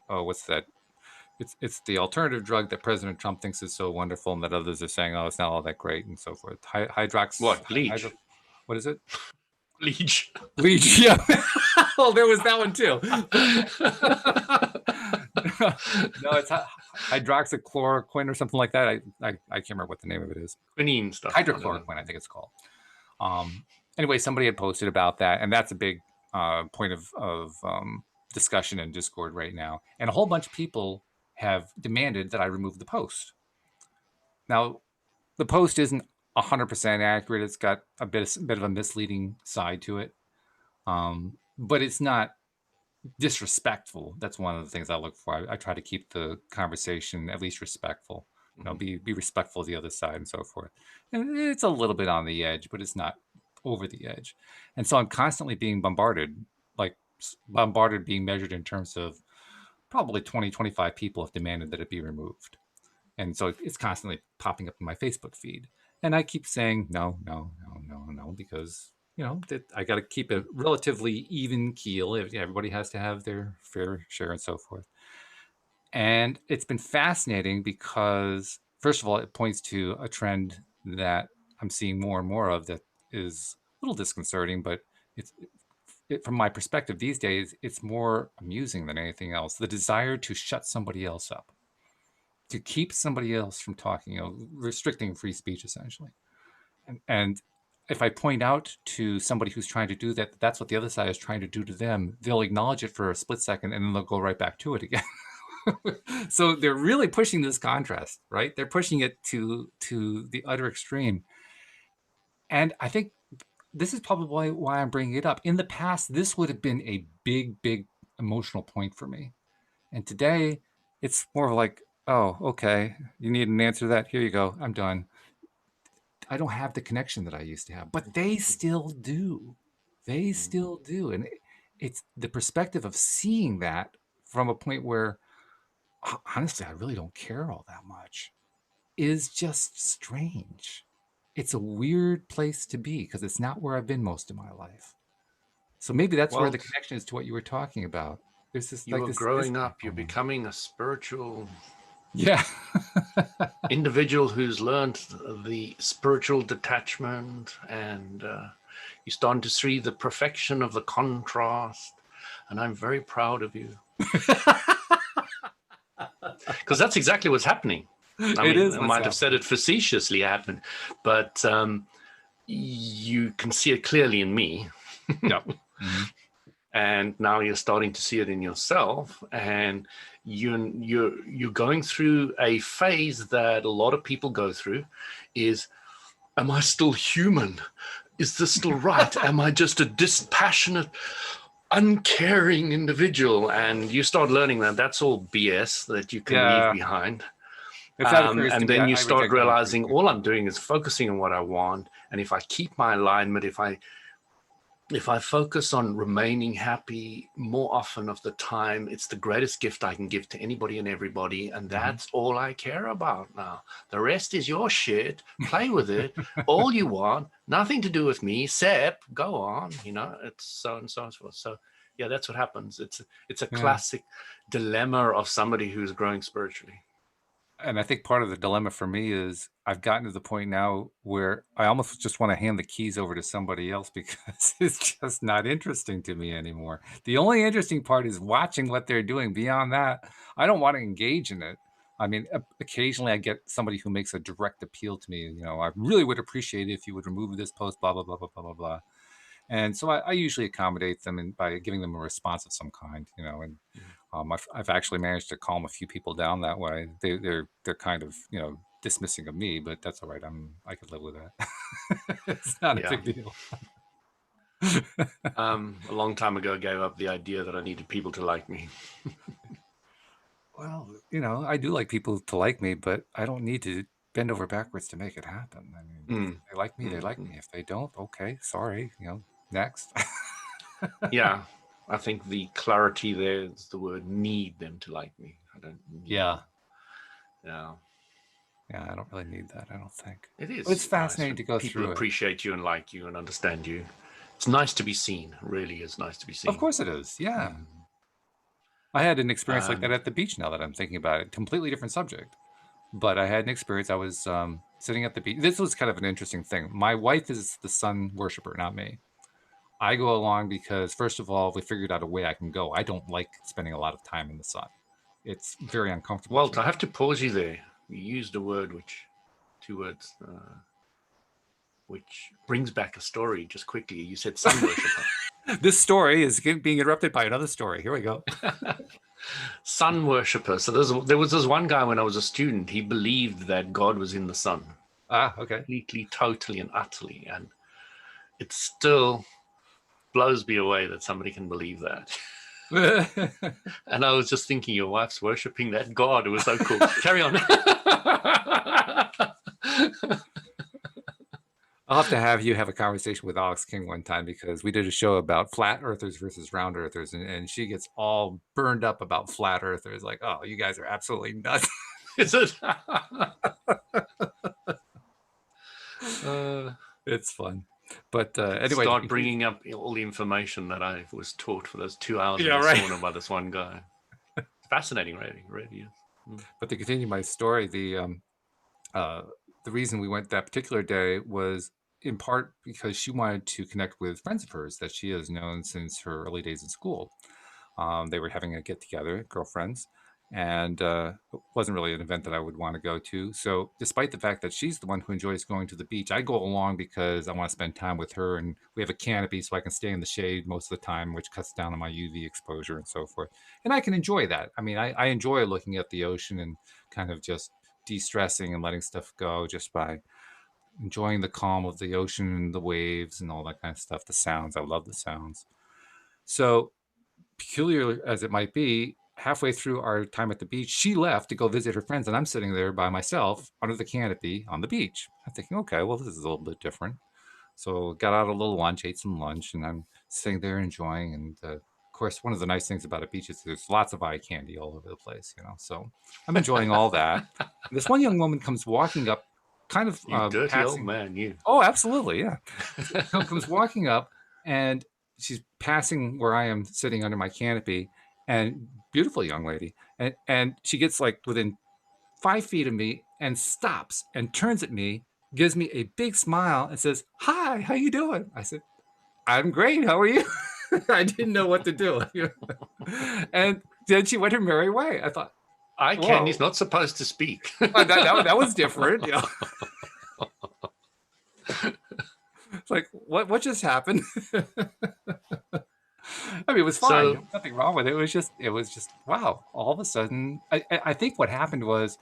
what's that? It's the alternative drug that President Trump thinks is so wonderful and that others are saying, oh, it's not all that great and so forth.
Bleach.
What is it?
Bleach.
Bleach, yeah. Oh, there was that one too. No, it's hydroxychloroquine or something like that. I can't remember what the name of it is.
Quinine stuff.
Hydrochloroquine, I think it's called. Anyway, somebody had posted about that, and that's a big point of discussion and discord right now. And a whole bunch of people have demanded that I remove the post. Now, the post isn't 100% accurate. It's got a bit of a misleading side to it, but it's not disrespectful. That's one of the things I look for. I try to keep the conversation at least respectful. You know, be respectful of the other side and so forth. And it's a little bit on the edge, but it's not over the edge. And so I'm constantly being bombarded, being measured in terms of probably 20, 25 people have demanded that it be removed. And so it's constantly popping up in my Facebook feed. And I keep saying, no, because, you know, I got to keep a relatively even keel. Everybody has to have their fair share and so forth. And it's been fascinating because, first of all, it points to a trend that I'm seeing more and more of that is a little disconcerting, but from my perspective these days, it's more amusing than anything else. The desire to shut somebody else up, to keep somebody else from talking, restricting free speech, essentially. And if I point out to somebody who's trying to do that, that's what the other side is trying to do to them, they'll acknowledge it for a split second and then they'll go right back to it again. So they're really pushing this contrast, right? They're pushing it to the utter extreme. And I think this is probably why I'm bringing it up. In the past, this would have been a big emotional point for me. And today, it's more like, oh, okay, you need an answer to that? Here you go. I'm done. I don't have the connection that I used to have, but they still do. They still do. And it's the perspective of seeing that from a point where, honestly, I really don't care all that much, is just strange. It's a weird place to be because it's not where I've been most of my life. So maybe that's where the connection is to what you were talking about. There's this,
you were growing up, you're becoming a spiritual individual who's learned the spiritual detachment, and you're starting to see the perfection of the contrast. And I'm very proud of you. Because that's exactly what's happening. I might have said it facetiously happened, but you can see it clearly in me.
Yep.
And now you're starting to see it in yourself, and you're going through a phase that a lot of people go through. Is, am I still human? Is this still right? Am I just a dispassionate, uncaring individual? And you start learning that that's all BS that you can leave behind. And then you start realizing all I'm doing is focusing on what I want. And if I keep my alignment, if I if I focus on remaining happy more often of the time, it's the greatest gift I can give to anybody and everybody. And that's all I care about now. The rest is your shit. Play with it all you want. Nothing to do with me. Sep, go on. You know, it's so and so and so forth. So yeah, that's what happens. It's a classic dilemma of somebody who's growing spiritually.
And I think part of the dilemma for me is I've gotten to the point now where I almost just want to hand the keys over to somebody else because it's just not interesting to me anymore. The only interesting part is watching what they're doing. Beyond that, I don't want to engage in it. I mean, occasionally I get somebody who makes a direct appeal to me. You know, I really would appreciate it if you would remove this post, blah, blah, blah, blah, blah, blah, blah. And so I usually accommodate them by giving them a response of some kind, you know, and I've actually managed to calm a few people down that way. They're kind of, you know, dismissing of me, but that's all right. I could live with that. It's not a big deal.
A long time ago, I gave up the idea that I needed people to like me.
Well, you know, I do like people to like me, but I don't need to bend over backwards to make it happen. I mean, if they like me, they like me. If they don't, okay, sorry, you know, next.
Yeah, I think the clarity there is the word need them to like me. I don't need
Yeah.
Yeah.
Yeah, I don't really need that, I don't think.
It is.
But it's fascinating to go through
People appreciate you and like you and understand you. It's nice to be seen. It really is nice to be seen.
Of course it is, yeah. I had an experience like that at the beach now that I'm thinking about it. Completely different subject. But I had an experience. I was sitting at the beach. This was kind of an interesting thing. My wife is the sun worshiper, not me. I go along because, first of all, we figured out a way I can go. I don't like spending a lot of time in the sun. It's very uncomfortable.
Walt, I have to pause you there. You used a word two words, which brings back a story just quickly. You said sun worshiper.
This story is being interrupted by another story. Here we go.
Sun worshiper. So there was this one guy when I was a student. He believed that God was in the sun.
Ah, okay.
Completely, totally, and utterly. And it still blows me away that somebody can believe that. And I was just thinking, your wife's worshipping that God. It was so cool. Carry on.
I'll have to have you have a conversation with Alex King one time because we did a show about flat earthers versus round earthers, and she gets all burned up about flat earthers. Like, oh, you guys are absolutely nuts.
Is it?
It's fun. But anyway,
start bringing up all the information that I was taught for those 2 hours in the sauna by this one guy. It's fascinating, really.
But to continue my story, the reason we went that particular day was in part because she wanted to connect with friends of hers that she has known since her early days in school. They were having a get-together, girlfriends, and it wasn't really an event that I would want to go to. So despite the fact that she's the one who enjoys going to the beach, I go along because I want to spend time with her, and we have a canopy so I can stay in the shade most of the time, which cuts down on my UV exposure and so forth. And I can enjoy that. I mean, I enjoy looking at the ocean and kind of just de-stressing and letting stuff go just by enjoying the calm of the ocean and the waves and all that kind of stuff. The sounds, I love the sounds. So peculiar as it might be, halfway through our time at the beach, she left to go visit her friends, and I'm sitting there by myself under the canopy on the beach. I'm thinking, okay, well, this is a little bit different. So got out a little lunch, ate some lunch, and I'm sitting there enjoying. And of course, one of the nice things about a beach is there's lots of eye candy all over the place, you know. So I'm enjoying all that. This one young woman comes walking up, kind of
you dirty
passing.
old man, you.
Oh, absolutely, yeah. Comes walking up, and she's passing where I am sitting under my canopy, and beautiful young lady, and she gets like within 5 feet of me and stops and turns at me, gives me a big smile and says, "Hi, how you doing?" I said, "I'm great. How are you?" I didn't know what to do. And then she went her merry way. I thought,
eye candy's not supposed to speak.
that was different. You know? It's like, what just happened? I mean, it was fine.
So,
there was nothing wrong with it. It was just wow. All of a sudden, I think what happened was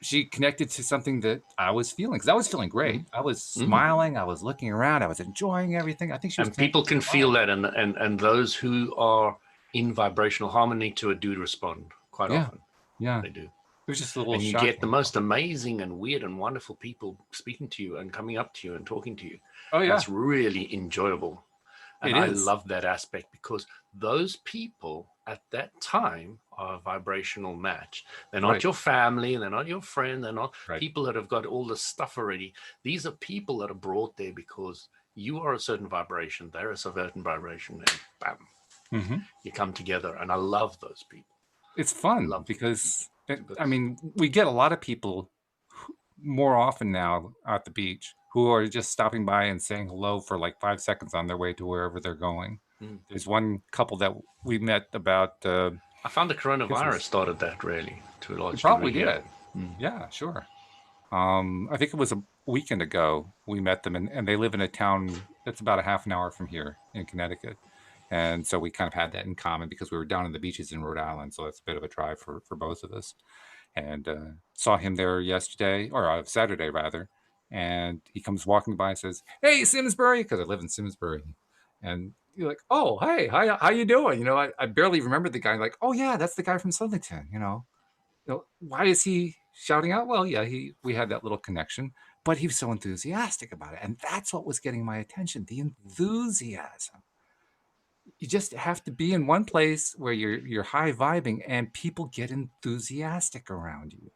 she connected to something that I was feeling, because I was feeling great. I was smiling. I was looking around. I was enjoying everything. I think she was.
And people can feel that, and those who are in vibrational harmony to it do respond quite often.
Yeah,
they do.
It was just a little.
And you get the most amazing and weird and wonderful people speaking to you and coming up to you and talking to you.
Oh yeah,
that's really enjoyable. And I love that aspect, because those people at that time are a vibrational match. They're not your family, they're not your friend, they're not people that have got all this stuff already. These are people that are brought there because you are a certain vibration, they're a certain vibration, and bam, you come together. And I love those people.
It's fun because, I mean, we get a lot of people more often now at the beach who are just stopping by and saying hello for like 5 seconds on their way to wherever they're going. There's one couple that we met about.
I found the coronavirus started that really to a large
degree. Probably
did.
Yeah, sure. I think it was a weekend ago we met them, and they live in a town that's about a half an hour from here in Connecticut. And so we kind of had that in common because we were down in the beaches in Rhode Island. So that's a bit of a drive for both of us. And saw him there yesterday, or Saturday rather. And he comes walking by and says, "Hey, Simsbury," because I live in Simsbury. And you're like, "Oh, hey, how you doing?" You know, I barely remember the guy. Like, "Oh yeah, that's the guy from Southington." You know, why is he shouting out? Well, yeah, we had that little connection, but he was so enthusiastic about it, and that's what was getting my attention: the enthusiasm. You just have to be in one place where you're high vibing, and people get enthusiastic around you.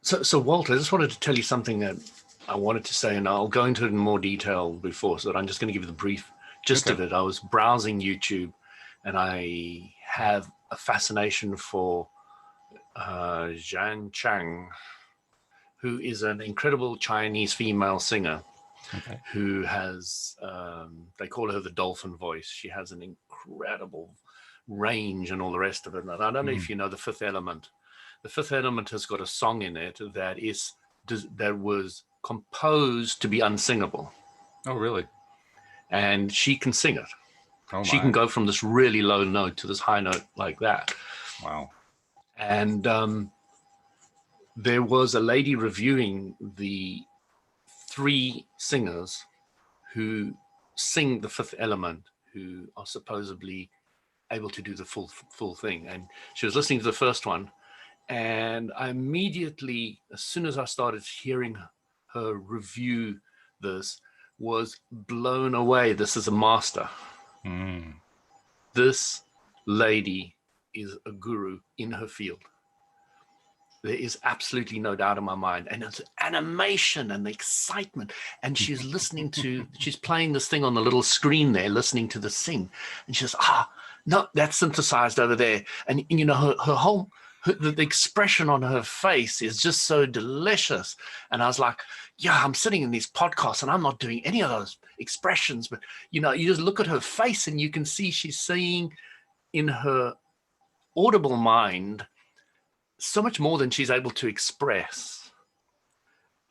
So Walter, I just wanted to tell you something that I wanted to say, and I'll go into it in more detail before, so that I'm just going to give you the brief gist of it. I was browsing YouTube, and I have a fascination for Zhang Chang, who is an incredible Chinese female singer. Who has, they call her the dolphin voice. She has an incredible range and all the rest of it. And I don't know if you know The Fifth Element. The Fifth Element has got a song in it that was composed to be unsingable.
Oh, really?
And she can sing it. Oh, she can go from this really low note to this high note like that.
Wow.
And there was a lady reviewing the 3 singers who sing The Fifth Element, who are supposedly able to do the full thing. And she was listening to the first one, and I immediately, as soon as I started hearing her review this, was blown away. This is a master. This lady is a guru in her field. There is absolutely no doubt in my mind. And it's animation and the excitement. And she's listening to, she's playing this thing on the little screen there, listening to the sing. And she says, no, that's synthesized over there. And you know, her whole, the expression on her face is just so delicious. And I was like, yeah, I'm sitting in these podcasts and I'm not doing any of those expressions. But, you know, you just look at her face and you can see she's seeing in her audible mind so much more than she's able to express.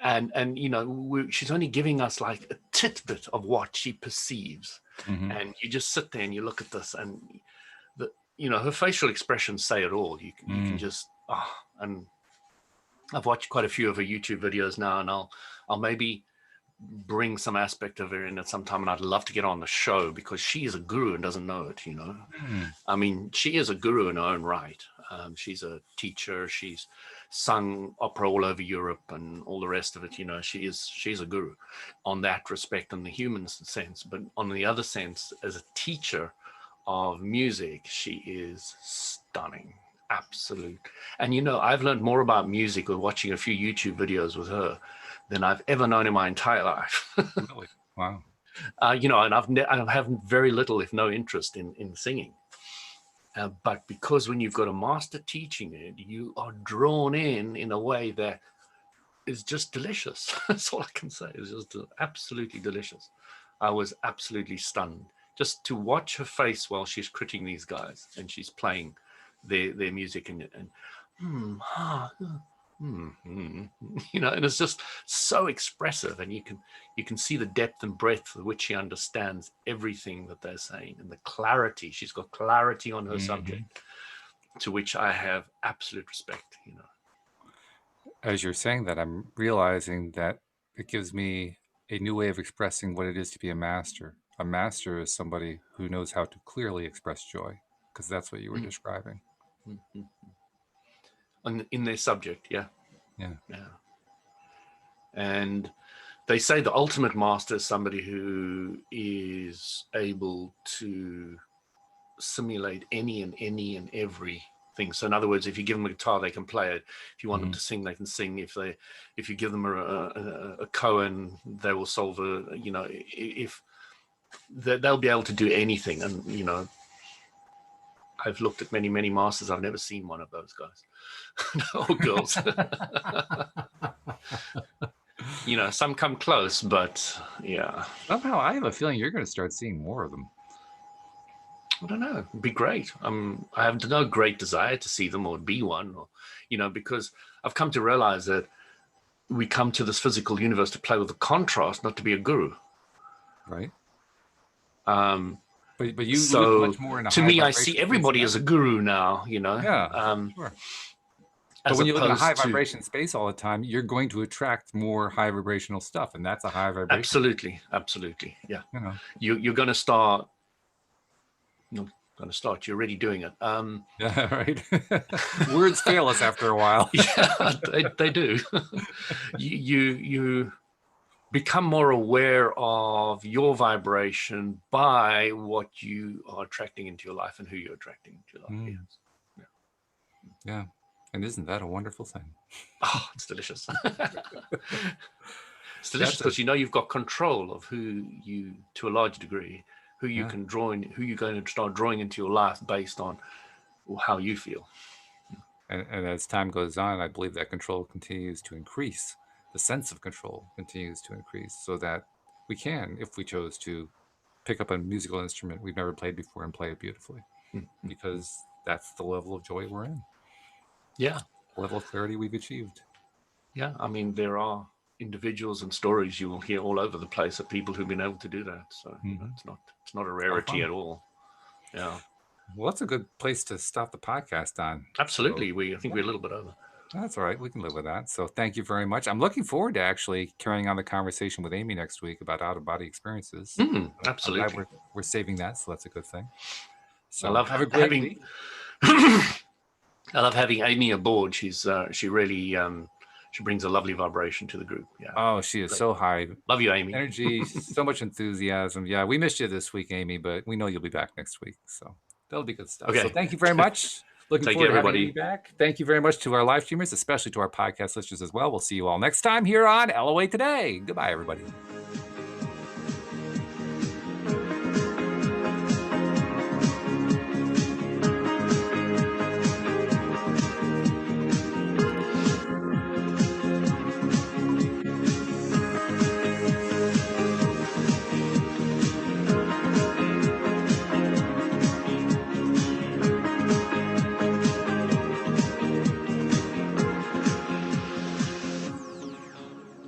And you know, she's only giving us like a tidbit of what she perceives. And you just sit there and you look at this, and you know, her facial expressions say it all. You can just and I've watched quite a few of her YouTube videos now, and I'll maybe bring some aspect of her in at some time, and I'd love to get on the show, because she is a guru and doesn't know it, you know. I mean, she is a guru in her own right. She's a teacher. She's sung opera all over Europe and all the rest of it. You know, she's a guru on that respect, in the human sense. But on the other sense, as a teacher of music, she is stunning. Absolute. And, you know, I've learned more about music with watching a few YouTube videos with her than I've ever known in my entire life.
Really? Wow.
You know, and I have very little, if no interest in singing. But because when you've got a master teaching it, you are drawn in a way that is just delicious. That's all I can say. It's just absolutely delicious. I was absolutely stunned just to watch her face while she's critiquing these guys and she's playing their music and you know, and it's just so expressive, and you can see the depth and breadth with which she understands everything that they're saying, and the clarity. She's got clarity on her subject, to which I have absolute respect, you know.
As you're saying that, I'm realizing that it gives me a new way of expressing what it is to be a master. A master is somebody who knows how to clearly express joy, because that's what you were describing.
In their subject, yeah.
Yeah.
And they say the ultimate master is somebody who is able to simulate any and every thing. So in other words, if you give them a guitar, they can play it. If you want them to sing, they can sing. If you give them a koan, they will solve if they'll be able to do anything. And I've looked at many masters. I've never seen one of those guys or girls. Some come close, but yeah.
Somehow I have a feeling you're going to start seeing more of them.
I don't know. It'd be great. I have no great desire to see them or be one, or because I've come to realize that we come to this physical universe to play with the contrast, not to be a guru.
Right. But you
so
look much more in a
to me, I see everybody as a guru now.
Yeah. Sure. But when you live in a high vibration space all the time, you're going to attract more high vibrational stuff, and that's a high vibration.
Absolutely. Yeah. You're going to start. You're already doing it.
Yeah, right. Words fail us after a while.
Yeah, they do. You become more aware of your vibration by what you are attracting into your life and who you're attracting into your life.
Yeah. And isn't that a wonderful thing?
Oh, it's delicious. It's delicious because you've got control of who you, to a large degree, who you can draw in, who you're going to start drawing into your life based on how you feel.
And as time goes on, I believe that control continues to increase. The sense of control continues to increase, so that we can, if we chose to, pick up a musical instrument we've never played before and play it beautifully, because that's the level of joy we're in.
Yeah.
Level of clarity we've achieved.
Yeah. I mean, there are individuals and stories you will hear all over the place of people who've been able to do that. So it's not a rarity at all. Yeah.
Well, that's a good place to stop the podcast on.
Absolutely. So, I think we're a little bit over.
That's all right. We can live with that. So thank you very much. I'm looking forward to actually carrying on the conversation with Amy next week about out-of-body experiences.
Absolutely.
We're saving that, so that's a good thing. So
I love
have a great week.
I love having Amy aboard. She really she brings a lovely vibration to the group. Yeah.
Oh, she is so high.
Love you, Amy.
Energy, so much enthusiasm. Yeah, we missed you this week, Amy, but we know you'll be back next week. So that'll be good stuff. Okay. So thank you very much. Looking forward to having you back. Thank you very much to our live streamers, especially to our podcast listeners as well. We'll see you all next time here on LOA Today. Goodbye, everybody.